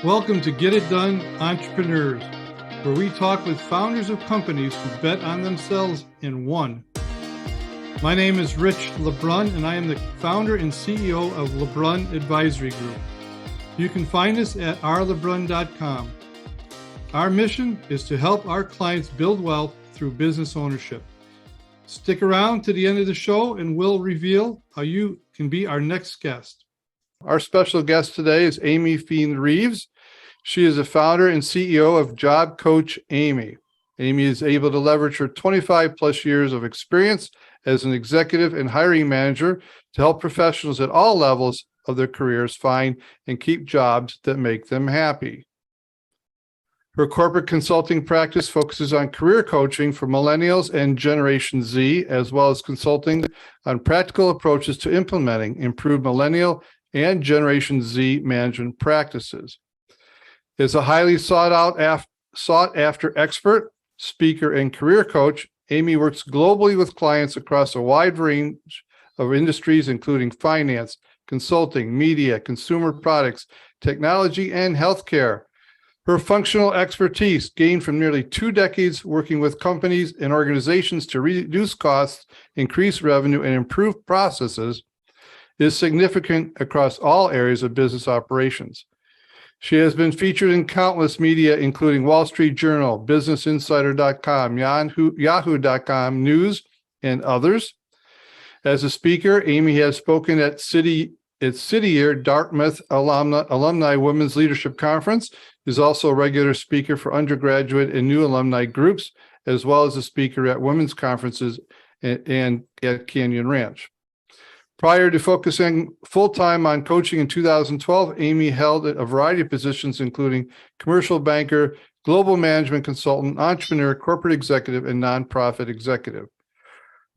Welcome to Get It Done Entrepreneurs, where we talk with founders of companies who bet on themselves and won. My name is Rich LeBrun, and I am the founder and CEO of LeBrun Advisory Group. You can find us at rlebrun.com. Our mission is to help our clients build wealth through business ownership. Stick around to the end of the show and we'll reveal how you can be our next guest. Our special guest today is Amy Feind Reeves. She is the founder and CEO of Job Coach Amy. Amy is able to leverage her 25 plus years of experience as an executive and hiring manager to help professionals at all levels of their careers find and keep jobs that make them happy. Her corporate consulting practice focuses on career coaching for Millennials and Generation Z, as well as consulting on practical approaches to implementing improved Millennial and Generation Z management practices. As a highly sought after expert, speaker, and career coach, Amy works globally with clients across a wide range of industries, including finance, consulting, media, consumer products, technology, and healthcare. Her functional expertise, gained from nearly 2 decades working with companies and organizations to reduce costs, increase revenue, and improve processes, is significant across all areas of business operations. She has been featured in countless media, including Wall Street Journal, BusinessInsider.com, Yahoo.com, News, and others. As a speaker, Amy has spoken at City Year Dartmouth Alumni Women's Leadership Conference, is also a regular speaker for undergraduate and new alumni groups, as well as a speaker at women's conferences and at Canyon Ranch. Prior to focusing full-time on coaching in 2012, Amy held a variety of positions, including commercial banker, global management consultant, entrepreneur, corporate executive, and nonprofit executive.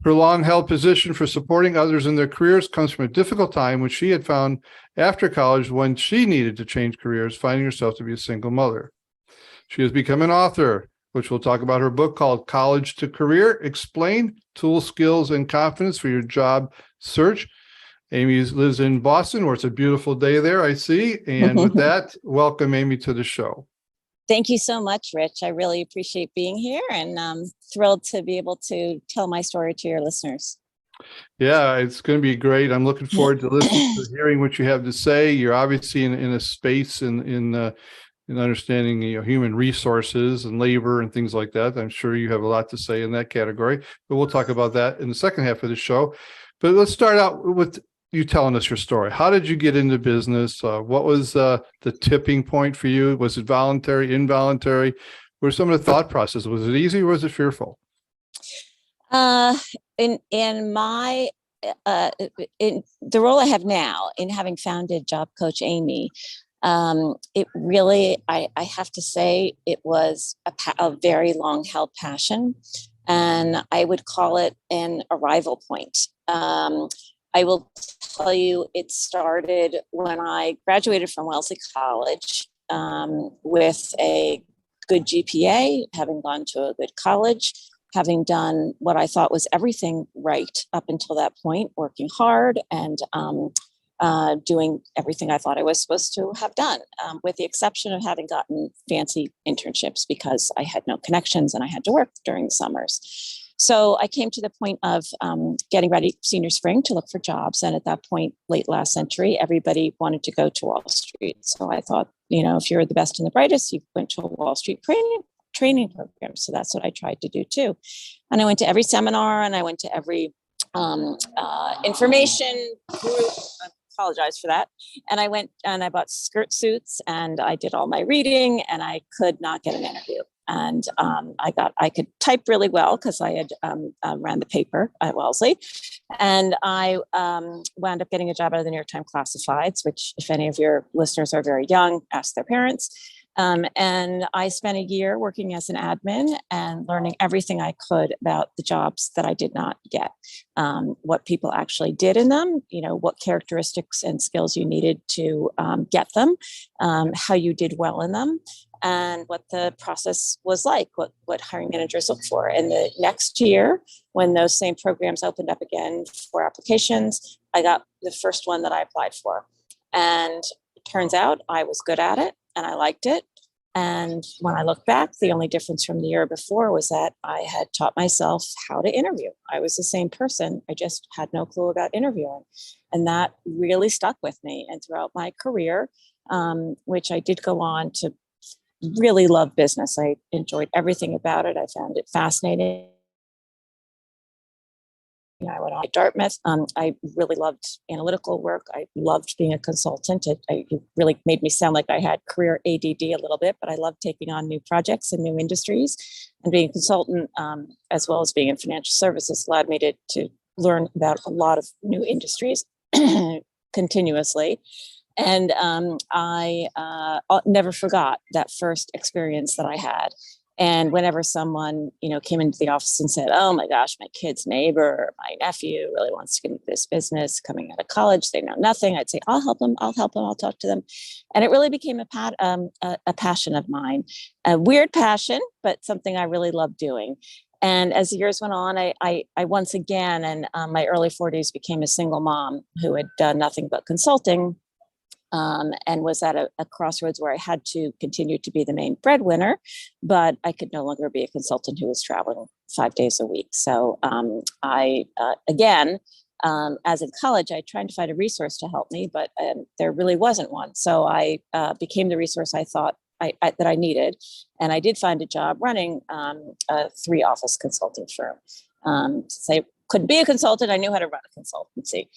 Her long-held position for supporting others in their careers comes from a difficult time when she had found after college when she needed to change careers, finding herself to be a single mother. She has become an author, which we'll talk about her book called College to Career, Explain, Tools, Skills, and Confidence for Your Job Search. Amy lives in Boston, where it's a beautiful day there, I see. And with that, welcome, Amy, to the show. Thank you so much, Rich. I really appreciate being here, and I'm thrilled to be able to tell my story to your listeners. Yeah, it's going to be great. I'm looking forward to listening to hearing what you have to say. You're obviously in a space in understanding human resources and labor and things like that. I'm sure you have a lot to say in that category, but we'll talk about that in the second half of the show. But let's start out with you telling us your story. How did you get into business? What was the tipping point for you? Was it voluntary, involuntary? What are some of the thought processes? Was it easy or was it fearful? In the role I have now, in having founded Job Coach Amy, it really, I have to say, it was a very long held passion, and I would call it an arrival point. I will tell you, it started when I graduated from Wellesley College with a good GPA, having gone to a good college, having done what I thought was everything right up until that point, working hard and doing everything I thought I was supposed to have done, with the exception of having gotten fancy internships because I had no connections and I had to work during the summers. So I came to the point of getting ready senior spring to look for jobs. And at that point, late last century, everybody wanted to go to Wall Street. So I thought, if you're the best and the brightest, you went to a Wall Street training program. So that's what I tried to do too. And I went to every seminar and I went to every information group. I apologize for that. And I went and I bought skirt suits and I did all my reading and I could not get an interview. And I could type really well because I had ran the paper at Wellesley, and I wound up getting a job out of the New York Times Classifieds, which, if any of your listeners are very young, ask their parents. And I spent a year working as an admin and learning everything I could about the jobs that I did not get, what people actually did in them, what characteristics and skills you needed to get them, how you did well in them, and what the process was like, what hiring managers look for. And the next year, when those same programs opened up again for applications, I got the first one that I applied for. And it turns out I was good at it. I liked it. And when I look back, the only difference from the year before was that I had taught myself how to interview. I was the same person. I just had no clue about interviewing. And that really stuck with me. And throughout my career, which I did go on to really love business, I enjoyed everything about it. I found it fascinating. I went on to Dartmouth. I really loved analytical work. I loved being a consultant. It really made me sound like I had career ADD a little bit, but I loved taking on new projects and new industries. And being a consultant, as well as being in financial services, allowed me to learn about a lot of new industries continuously. And I never forgot that first experience that I had. And whenever someone, came into the office and said, "Oh my gosh, my kid's neighbor, my nephew really wants to get into this business, coming out of college, they know nothing," I'd say, "I'll help them. I'll help them. I'll talk to them." And it really became a passion of mine, a weird passion, but something I really loved doing. And as the years went on, I once again, in my early 40s, became a single mom who had done nothing but consulting. And was at a crossroads where I had to continue to be the main breadwinner, but I could no longer be a consultant who was traveling 5 days a week. So again, as in college, I tried to find a resource to help me, but there really wasn't one. So I became the resource I thought that I needed. And I did find a job running a 3-office consulting firm. Since I couldn't be a consultant, I knew how to run a consultancy.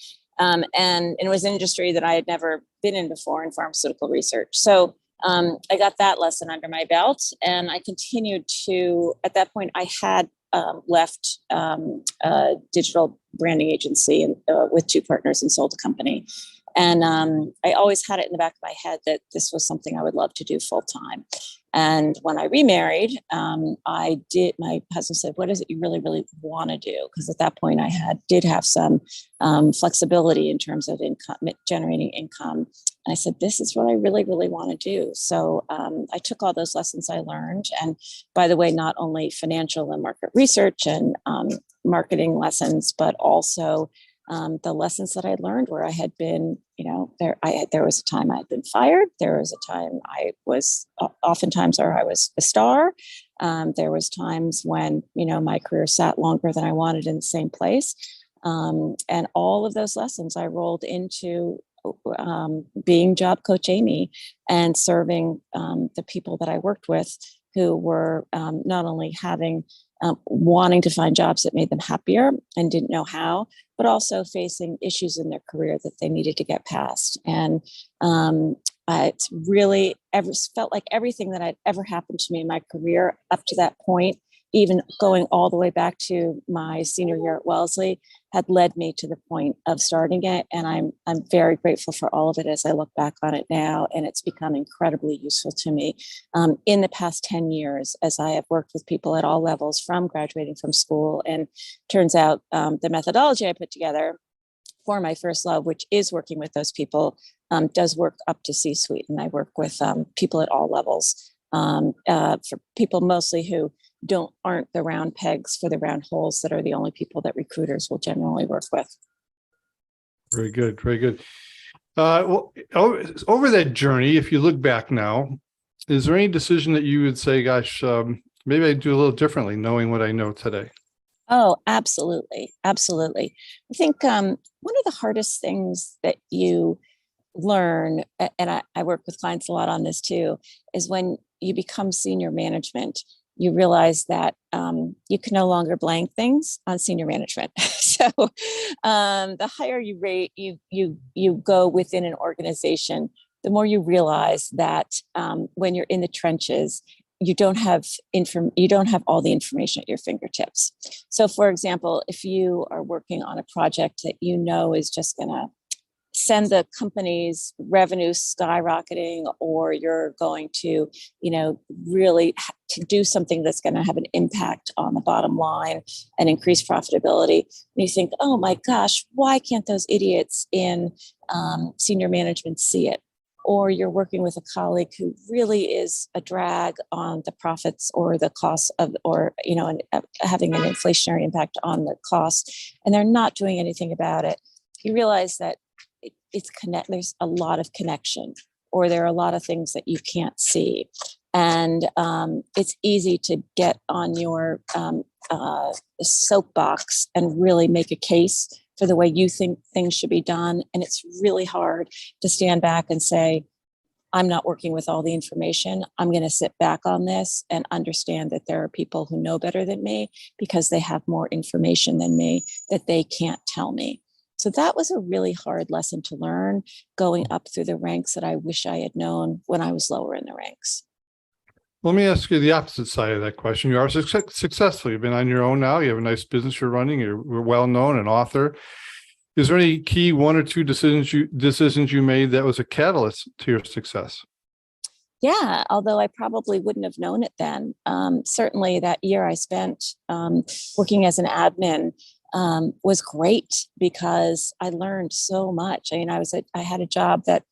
And it was an industry that I had never been in before, in pharmaceutical research. So I got that lesson under my belt, and I continued to, at that point, I had left a digital branding agency with 2 partners and sold a company. And I always had it in the back of my head that this was something I would love to do full time. And when I remarried, my husband said, "What is it you really, really want to do?" Because at that point I did have some flexibility in terms of income, generating income. And I said, "This is what I really, really want to do." So I took all those lessons I learned. And by the way, not only financial and market research and marketing lessons, but also the lessons that I learned where I had been, there was a time I had been fired. There was a time I was oftentimes, or I was a star. There was times when, my career sat longer than I wanted in the same place. And all of those lessons I rolled into being Job Coach Amy and serving the people that I worked with, who were not only wanting to find jobs that made them happier and didn't know how, but also facing issues in their career that they needed to get past. And it's really felt like everything that had ever happened to me in my career up to that point, even going all the way back to my senior year at Wellesley, had led me to the point of starting it. And I'm very grateful for all of it as I look back on it now. And it's become incredibly useful to me in the past 10 years, as I have worked with people at all levels from graduating from school. And turns out the methodology I put together for my first love, which is working with those people, does work up to C-suite. And I work with people at all levels, for people mostly who aren't the round pegs for the round holes that are the only people that recruiters will generally work with. Very good. Very good. Well, over that journey, if you look back now, is there any decision that you would say, "Gosh, maybe I'd do a little differently knowing what I know today"? Oh, absolutely. Absolutely. I think one of the hardest things that you learn, and I work with clients a lot on this too, is when you become senior management, you realize that you can no longer blame things on senior management. So the higher you rate, you go within an organization, the more you realize that when you're in the trenches, you don't have all the information at your fingertips. So, for example, if you are working on a project that is just going to send the company's revenue skyrocketing, or you're going to, really to do something that's going to have an impact on the bottom line and increase profitability. And you think, "Oh my gosh, why can't those idiots in senior management see it?" Or you're working with a colleague who really is a drag on the profits or the costs of, or, having an inflationary impact on the cost, and they're not doing anything about it. You realize that there's a lot of connection or there are a lot of things that you can't see. And it's easy to get on your soapbox and really make a case for the way you think things should be done. And it's really hard to stand back and say, I'm not working with all the information. I'm going to sit back on this and understand that there are people who know better than me because they have more information than me that they can't tell me. So that was a really hard lesson to learn going up through the ranks that I wish I had known when I was lower in the ranks. Let me ask you the opposite side of that question. You are successful. You've been on your own now. You have a nice business you're running. You're well known, an author. Is there any key one or two decisions you made that was a catalyst to your success? Yeah, although I probably wouldn't have known it then. Certainly that year I spent working as an admin was great because I learned so much. I mean, I had a job that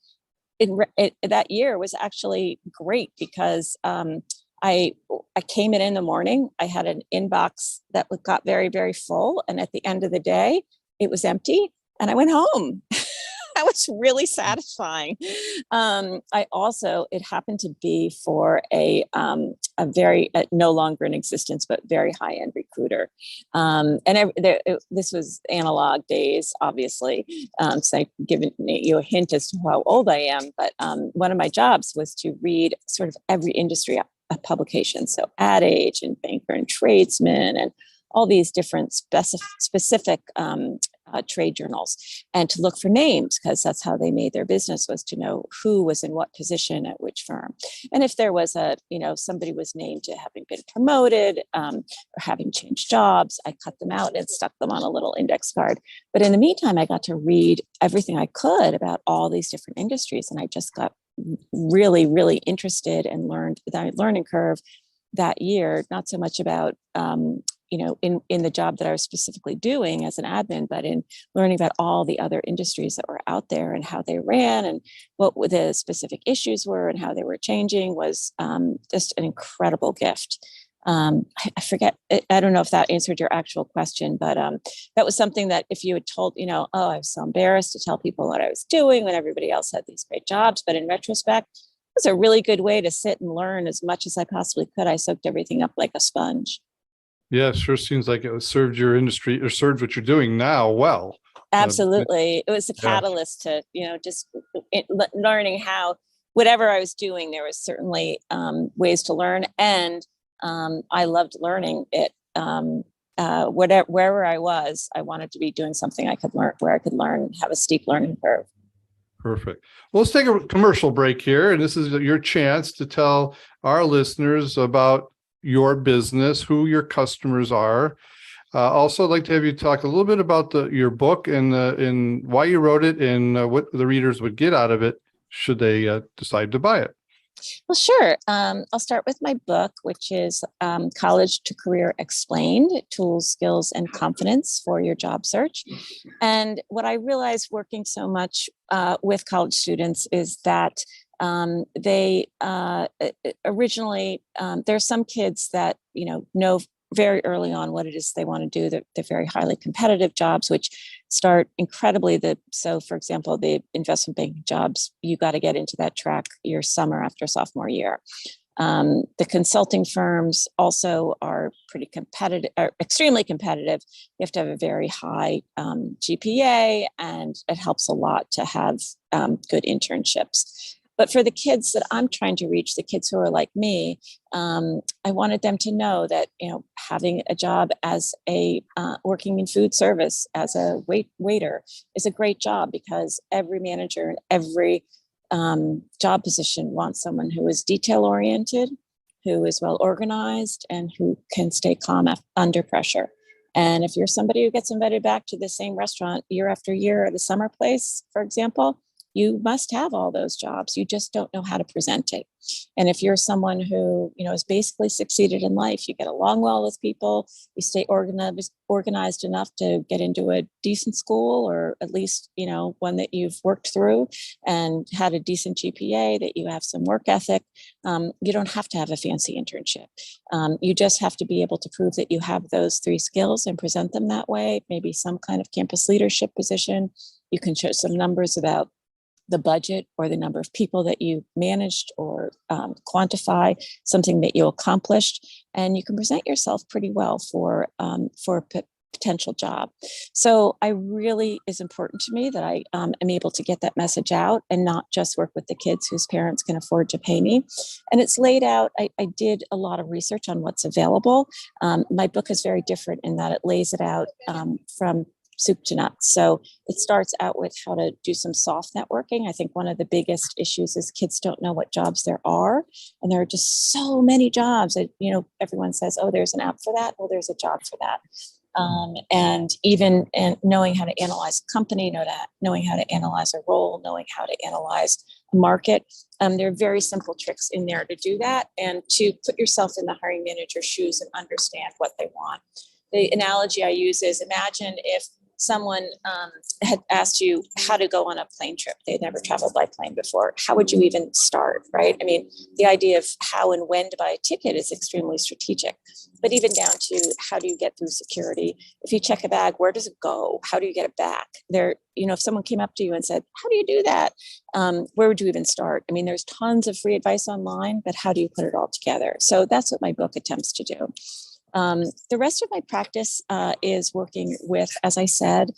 that year was actually great because I came in the morning. I had an inbox that got very, very full, and at the end of the day, it was empty, and I went home. That was really satisfying. It happened to be for a very no longer in existence, but very high end recruiter. This was analog days, obviously. So I've given you a hint as to how old I am. But one of my jobs was to read sort of every industry publication, so Ad Age and Banker and Tradesman and all these different specific trade journals, and to look for names, because that's how they made their business, was to know who was in what position at which firm. And if there was somebody was named to having been promoted or having changed jobs, I cut them out and stuck them on a little index card. But in the meantime, I got to read everything I could about all these different industries. And I just got really, really interested and learned that learning curve that year, not so much about in the job that I was specifically doing as an admin, but in learning about all the other industries that were out there and how they ran and what the specific issues were and how they were changing was just an incredible gift. I forget, I don't know if that answered your actual question, but that was something that if you had told, I was so embarrassed to tell people what I was doing when everybody else had these great jobs. But in retrospect, it was a really good way to sit and learn as much as I possibly could. I soaked everything up like a sponge. Yeah, it sure seems like it served your industry or served what you're doing now well. Absolutely. It was a catalyst to, just learning how, whatever I was doing, there was certainly ways to learn. And I loved learning it. Wherever I was, I wanted to be doing something I could learn, where I could learn and have a steep learning curve. Perfect. Well, let's take a commercial break here. And this is your chance to tell our listeners about your business, who your customers are. Also, I'd like to have you talk a little bit about your book and why you wrote it and what the readers would get out of it should they decide to buy it. Well, sure. I'll start with my book, which is College to Career Explained: Tools, Skills, and Confidence for Your Job Search. And what I realized working so much with college students is that they originally, there's some kids that, know very early on what it is they want to do. They're very highly competitive jobs, which start incredibly so for example, the investment banking jobs, you got to get into that track your summer after sophomore year. The consulting firms also are pretty competitive, are extremely competitive. You have to have a very high GPA, and it helps a lot to have good internships. But for the kids that I'm trying to reach, the kids who are like me, I wanted them to know that, having a job as a working in food service as a waiter is a great job, because every manager and every job position wants someone who is detail oriented, who is well organized, and who can stay calm under pressure. And if you're somebody who gets invited back to the same restaurant year after year at a summer place, for example, you must have all those jobs. You just don't know how to present it. And if you're someone who, has basically succeeded in life, you get along well with people, you stay organized enough to get into a decent school, or at least, one that you've worked through and had a decent GPA, that you have some work ethic, you don't have to have a fancy internship. You just have to be able to prove that you have those three skills and present them that way. Maybe some kind of campus leadership position. You can show some numbers about the budget or the number of people that you managed or quantify something that you accomplished, and you can present yourself pretty well for a potential job. So I really is important to me that I am able to get that message out and not just work with the kids whose parents can afford to pay me. And it's laid out. I did a lot of research on what's available. My book is very different in that it lays it out from soup to nuts. So it starts out with how to do some soft networking. I think one of the biggest issues is kids don't know what jobs there are. And there are just so many jobs that, everyone says, oh, there's an app for that. Well, there's a job for that. And knowing how to analyze a company, knowing how to analyze a role, knowing how to analyze a market. There are very simple tricks in there to do that and to put yourself in the hiring manager's shoes and understand what they want. The analogy I use is, imagine if someone had asked you how to go on a plane trip. They'd never traveled by plane before. How would you even start, right? I mean, the idea of how and when to buy a ticket is extremely strategic, but even down to how do you get through security? If you check a bag, where does it go? How do you get it back? If someone came up to you and said, how do you do that? Where would you even start? I mean, there's tons of free advice online, but how do you put it all together? So that's what my book attempts to do. The rest of my practice is working with, as I said,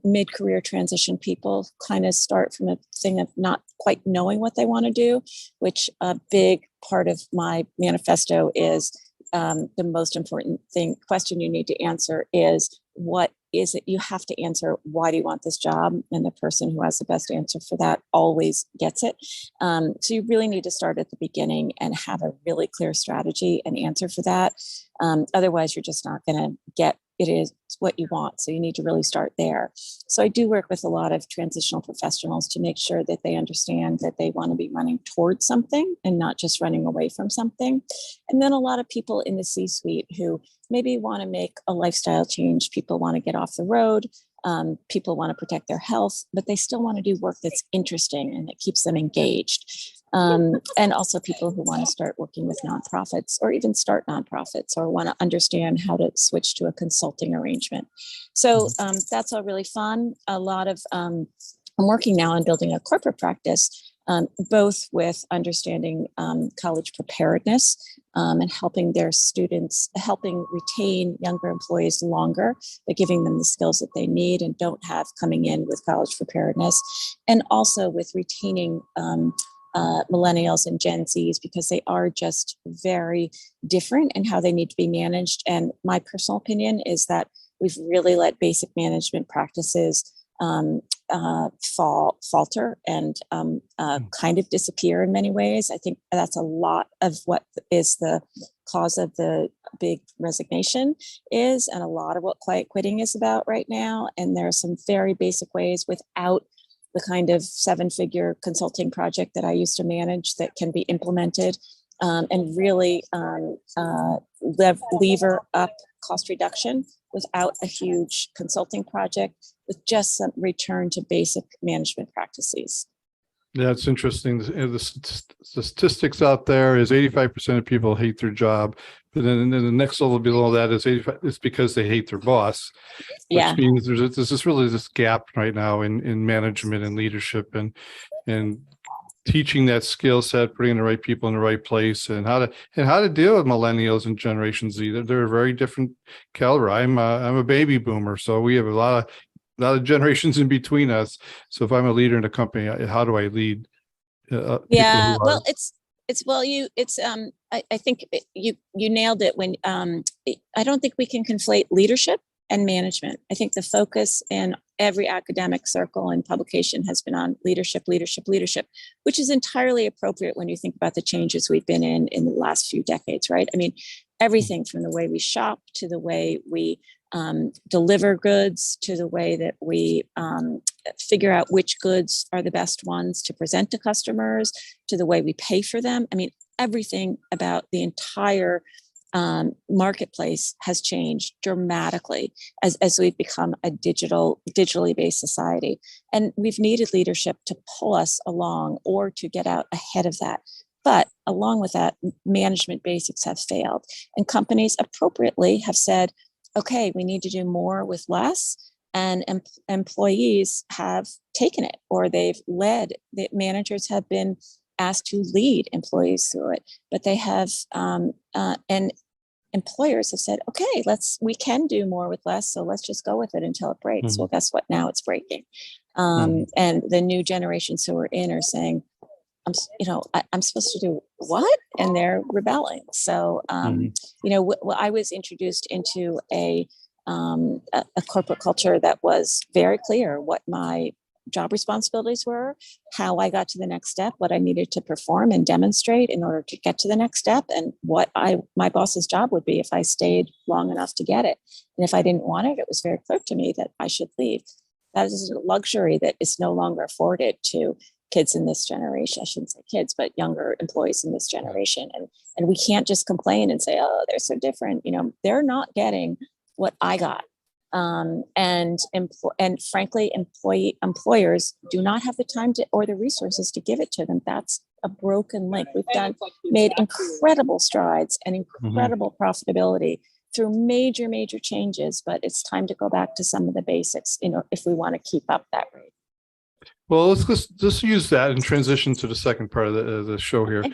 mid-career transition people, kind of start from a thing of not quite knowing what they want to do, which a big part of my manifesto is the most important question you need to answer is, what is it? You have to answer, why do you want this job? And the person who has the best answer for that always gets it. So you really need to start at the beginning and have a really clear strategy and answer for that. Otherwise, you're just not going to get it is what you want. So you need to really start there. So I do work with a lot of transitional professionals to make sure that they understand that they want to be running towards something and not just running away from something. And then a lot of people in the C-suite who maybe want to make a lifestyle change. People want to get off the road. People want to protect their health, but they still want to do work that's interesting and that keeps them engaged. And also people who want to start working with nonprofits or even start nonprofits or want to understand how to switch to a consulting arrangement. So that's all really fun. I'm working now on building a corporate practice, both with understanding college preparedness and helping their students, helping retain younger employees longer, but giving them the skills that they need and don't have coming in with college preparedness, and also with retaining Millennials and Gen Zs, because they are just very different in how they need to be managed. And my personal opinion is that we've really let basic management practices falter and kind of disappear in many ways. I think that's a lot of what is the cause of the big resignation is, and a lot of what quiet quitting is about right now. And there are some very basic ways without the kind of 7-figure consulting project that I used to manage that can be implemented and really lever up cost reduction without a huge consulting project, with just some return to basic management practices. Yeah, it's interesting. The statistics out there is 85% of people hate their job, but then the next level below that is 85. It's because they hate their boss, which means there's this gap right now in management and leadership and teaching that skill set, putting the right people in the right place, and how to deal with millennials and Generation Z. They're a very different caliber. I'm a baby boomer, so we have a lot of generations in between us. So if I'm a leader in a company, how do I lead? Well, I think you nailed it when I don't think we can conflate leadership and management. I think the focus in every academic circle and publication has been on leadership, which is entirely appropriate when you think about the changes we've been in the last few decades, right? I mean, everything from the way we shop to the way we deliver goods to the way that we figure out which goods are the best ones to present to customers, to the way we pay for them. I mean, everything about the entire marketplace has changed dramatically as we've become a digitally based society. And we've needed leadership to pull us along or to get out ahead of that. But along with that, management basics have failed. And companies appropriately have said, okay, we need to do more with less. and employees have taken it, or they've led. The managers have been asked to lead employees through it, but they have, and employers have said, okay, we can do more with less, so let's just go with it until it breaks. Well, guess what? Now it's breaking. And the new generations who are in are saying, I'm supposed to do what? And they're rebelling. So, I was introduced into a corporate culture that was very clear what my job responsibilities were, how I got to the next step, what I needed to perform and demonstrate in order to get to the next step, and what my boss's job would be if I stayed long enough to get it. And if I didn't want it, it was very clear to me that I should leave. That is a luxury that is no longer afforded to kids in this generation. I shouldn't say kids, but younger employees in this generation. And we can't just complain and say, oh, they're so different. They're not getting what I got. And frankly, employers do not have the time or the resources to give it to them. That's a broken link. We've made incredible strides and incredible profitability through major, major changes, but it's time to go back to some of the basics, if we want to keep up that rate. Well, let's just use that and transition to the second part of the show here.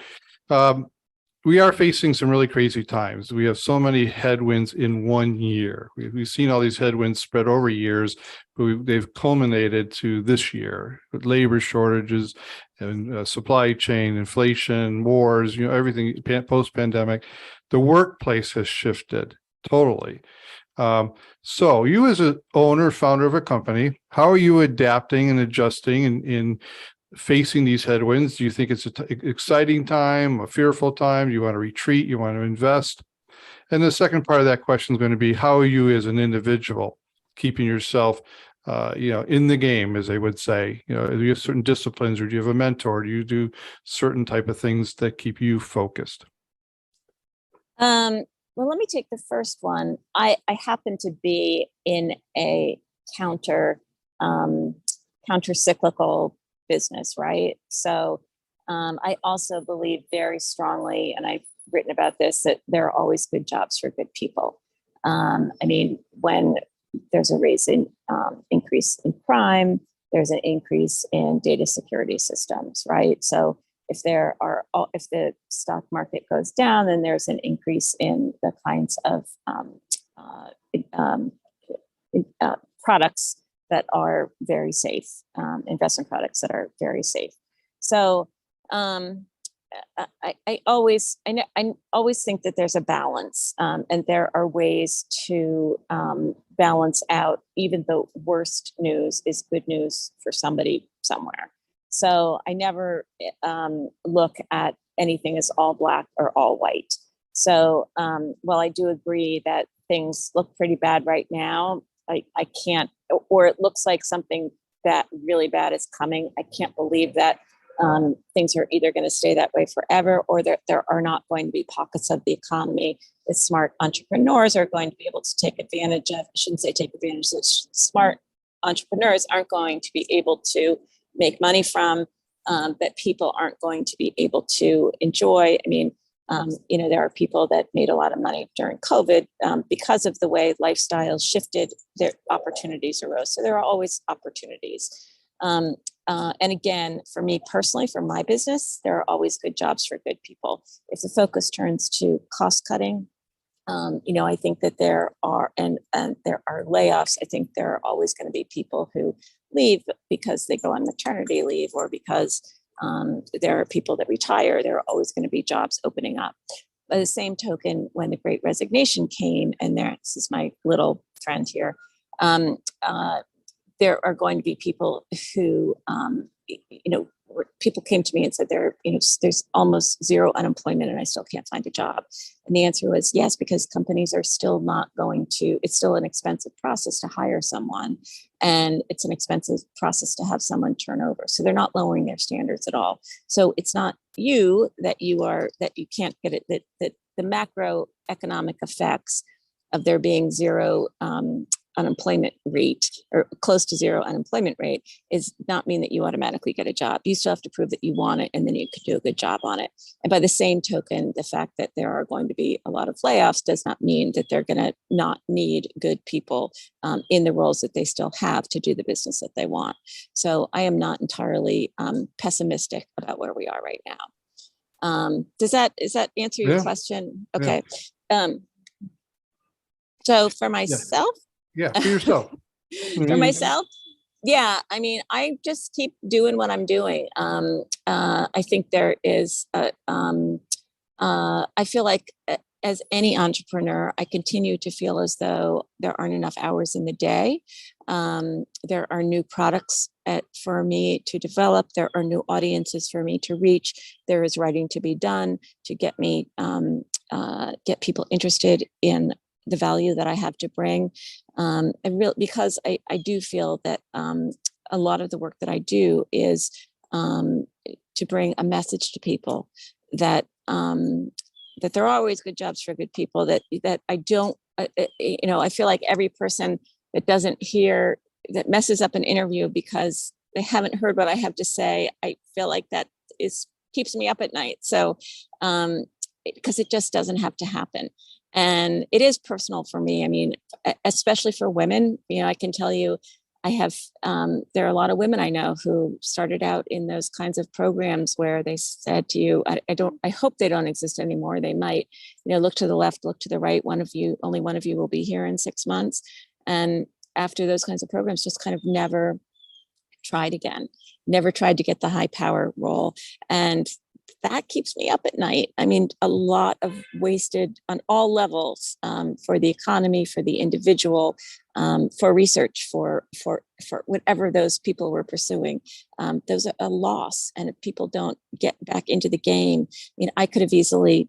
We are facing some really crazy times. We have so many headwinds in 1 year. We've seen all these headwinds spread over years, but they've culminated to this year with labor shortages and supply chain, inflation, wars, everything post-pandemic. The workplace has shifted totally. So you as an owner, founder of a company, how are you adapting and adjusting in facing these headwinds? Do you think it's an exciting time, a fearful time? Do you want to retreat? You want to invest? And the second part of that question is going to be, how are you as an individual keeping yourself, in the game, as they would say? Do you have certain disciplines, or do you have a mentor? Do you do certain type of things that keep you focused? Well, let me take the first one. I happen to be in a counter-cyclical business, right? So I also believe very strongly, and I've written about this, that there are always good jobs for good people. When there's a increase in crime, there's an increase in data security systems, right? So if the stock market goes down, then there's an increase in the kinds of products that are very safe, investment products that are very safe. So I always think that there's a balance, and there are ways to balance out even the worst news is good news for somebody somewhere. So I never look at anything as all black or all white. So while I do agree that things look pretty bad right now, I can't, or it looks like something that really bad is coming. I can't believe that things are either going to stay that way forever, or there are not going to be pockets of the economy that smart entrepreneurs are going to be able to take advantage of. I shouldn't say take advantage of. Smart entrepreneurs aren't going to be able to make money from, that people aren't going to be able to enjoy. There are people that made a lot of money during COVID because of the way lifestyles shifted, their opportunities arose. So there are always opportunities. And again, for me personally, for my business, there are always good jobs for good people. If the focus turns to cost cutting, I think that there are, and there are layoffs. I think there are always going to be people who leave because they go on maternity leave, or because there are people that retire. There are always going to be jobs opening up. By the same token, when the Great Resignation came, and this is my little friend here, there are going to be people who, people came to me and said there's almost zero unemployment and I still can't find a job. And the answer was yes, because companies are still not going to, it's still an expensive process to hire someone, and it's an expensive process to have someone turn over. So they're not lowering their standards at all. So it's not that you can't get it, that the macroeconomic effects of there being zero unemployment rate or close to zero unemployment rate is not mean that you automatically get a job. You still have to prove that you want it, and then you could do a good job on it. And by the same token, the fact that there are going to be a lot of layoffs does not mean that they're going to not need good people in the roles that they still have to do the business that they want. So I am not entirely pessimistic about where we are right now. Does that answer your question? Okay. Yeah. So for myself, for yourself, for myself, yeah, I mean, I just keep doing what I'm doing. I think there is, I feel like as any entrepreneur, I continue to feel as though there aren't enough hours in the day. There are new products for me to develop. There are new audiences for me to reach. There is writing to be done to get me, get people interested in the value that I have to bring. Because I do feel that a lot of the work that I do is to bring a message to people that that there are always good jobs for good people, that I don't, I feel like every person that doesn't hear, that messes up an interview because they haven't heard what I have to say, I feel like that keeps me up at night. So, because it just doesn't have to happen. And it is personal for me. I mean, especially for women, I can tell you, I have, there are a lot of women I know who started out in those kinds of programs where they said to you, I hope they don't exist anymore. They might, look to the left, look to the right. Only one of you will be here in 6 months. And after those kinds of programs, just kind of never tried again, never tried to get the high power role. And that keeps me up at night. I mean, a lot of wasted on all levels, for the economy, for the individual, for research, for whatever those people were pursuing. Those are a loss, and if people don't get back into the game, I mean, I could have easily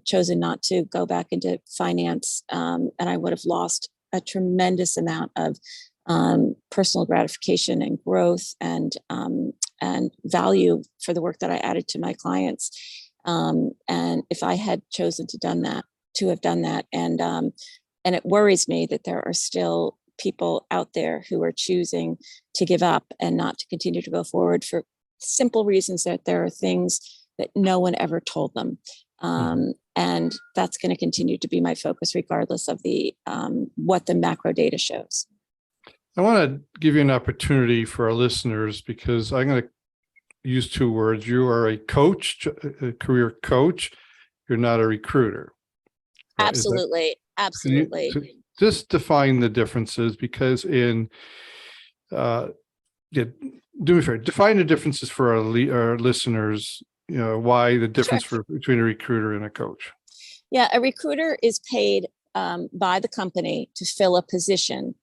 chosen not to go back into finance, and I would have lost a tremendous amount of personal gratification and growth and value for the work that I added to my clients. And if I had chosen to have done that, and it worries me that there are still people out there who are choosing to give up and not to continue to go forward for simple reasons that there are things that no one ever told them. And that's going to continue to be my focus, regardless of the what the macro data shows. I want to give you an opportunity for our listeners, because I'm going to use 2 words. You are a coach, a career coach. You're not a recruiter. Right? Absolutely. Absolutely. Just define the differences, because do me a favor, define the differences for our listeners, why the difference between a recruiter and a coach. Yeah, a recruiter is paid by the company to fill a position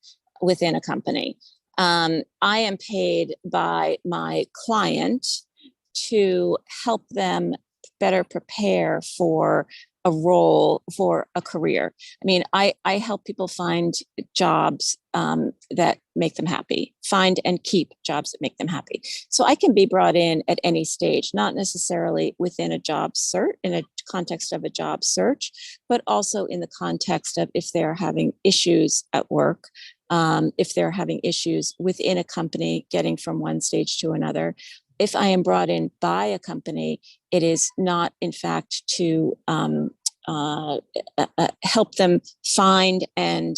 within a company. I am paid by my client to help them better prepare for a role, for a career. I mean, I help people find jobs that make them happy, find and keep jobs that make them happy. So I can be brought in at any stage, not necessarily within a job search, in a context of a job search, but also in the context of if they're having issues at work, if they're having issues within a company, getting from one stage to another. If I am brought in by a company, it is not, in fact, to help them find and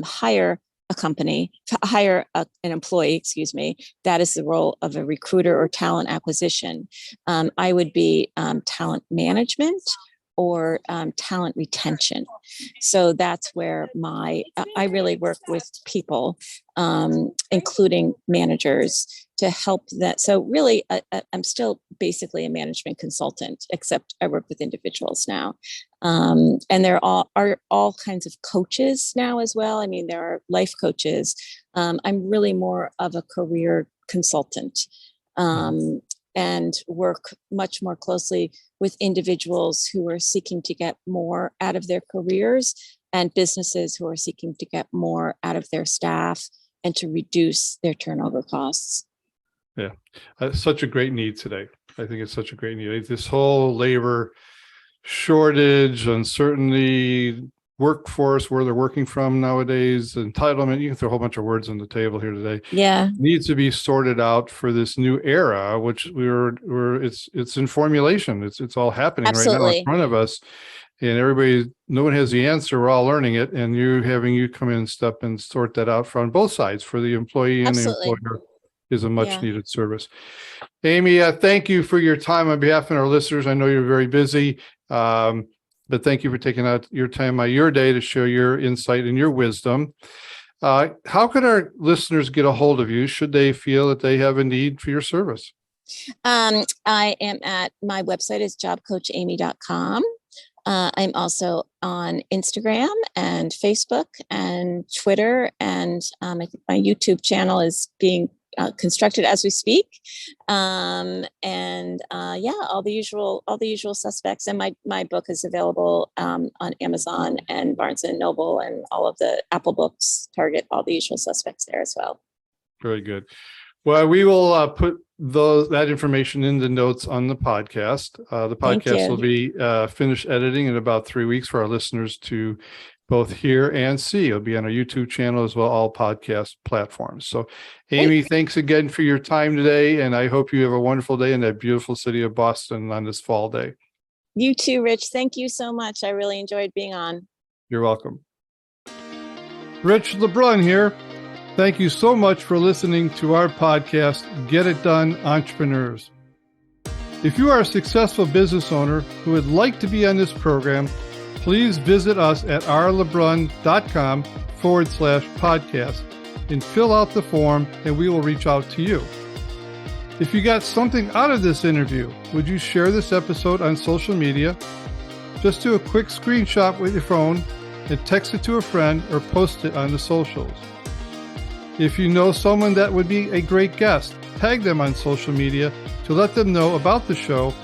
hire an employee, excuse me. That is the role of a recruiter or talent acquisition. I would be talent management or talent retention. So that's where I really work with people, including managers, to help that. So really, I'm still basically a management consultant, except I work with individuals now. And there are all kinds of coaches now as well. I mean, there are life coaches. I'm really more of a career consultant. And work much more closely with individuals who are seeking to get more out of their careers, and businesses who are seeking to get more out of their staff and to reduce their turnover costs. Yeah, such a great need today. I think it's such a great need. This whole labor shortage, uncertainty, workforce, where they're working from nowadays, entitlement, you can throw a whole bunch of words on the table here today. Yeah. Needs to be sorted out for this new era, which it's in formulation. It's all happening Absolutely. right now in front of us. And no one has the answer. We're all learning it. And you come in and step and sort that out from both sides, for the employee and Absolutely. the employer, is a much needed service. Amy, thank you for your time on behalf of our listeners. I know you're very busy, but thank you for taking out your time out of your day to share your insight and your wisdom. How could our listeners get a hold of you should they feel that they have a need for your service? I am at, my website is jobcoachamy.com. I'm also on Instagram and Facebook and Twitter, and I think my YouTube channel is being constructed as we speak. All the usual suspects. And my book is available on Amazon and Barnes and Noble and all of the Apple Books, Target, all the usual suspects there as well. Very good. Well, we will put that information in the notes on the podcast. The podcast will be finished editing in about 3 weeks for our listeners to both hear and see. It'll be on our YouTube channel as well, all podcast platforms. So, Amy, thanks again for your time today, and I hope you have a wonderful day in that beautiful city of Boston on this fall day. You too, Rich. Thank you so much. I really enjoyed being on. You're welcome. Rich LeBrun here. Thank you so much for listening to our podcast, Get It Done, Entrepreneurs. If you are a successful business owner who would like to be on this program, please visit us at rlebrun.com/podcast and fill out the form, and we will reach out to you. If you got something out of this interview, would you share this episode on social media? Just do a quick screenshot with your phone and text it to a friend or post it on the socials. If you know someone that would be a great guest, tag them on social media to let them know about the show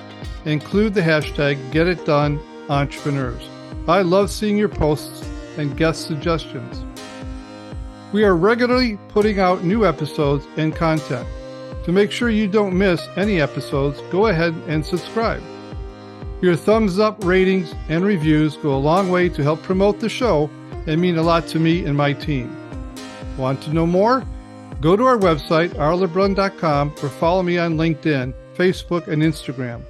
and include the hashtag GetItDoneEntrepreneurs. I love seeing your posts and guest suggestions. We are regularly putting out new episodes and content. To make sure you don't miss any episodes, go ahead and subscribe. Your thumbs up, ratings, and reviews go a long way to help promote the show and mean a lot to me and my team. Want to know more? Go to our website, rlebrun.com, or follow me on LinkedIn, Facebook, and Instagram.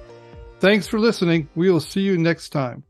Thanks for listening. We will see you next time.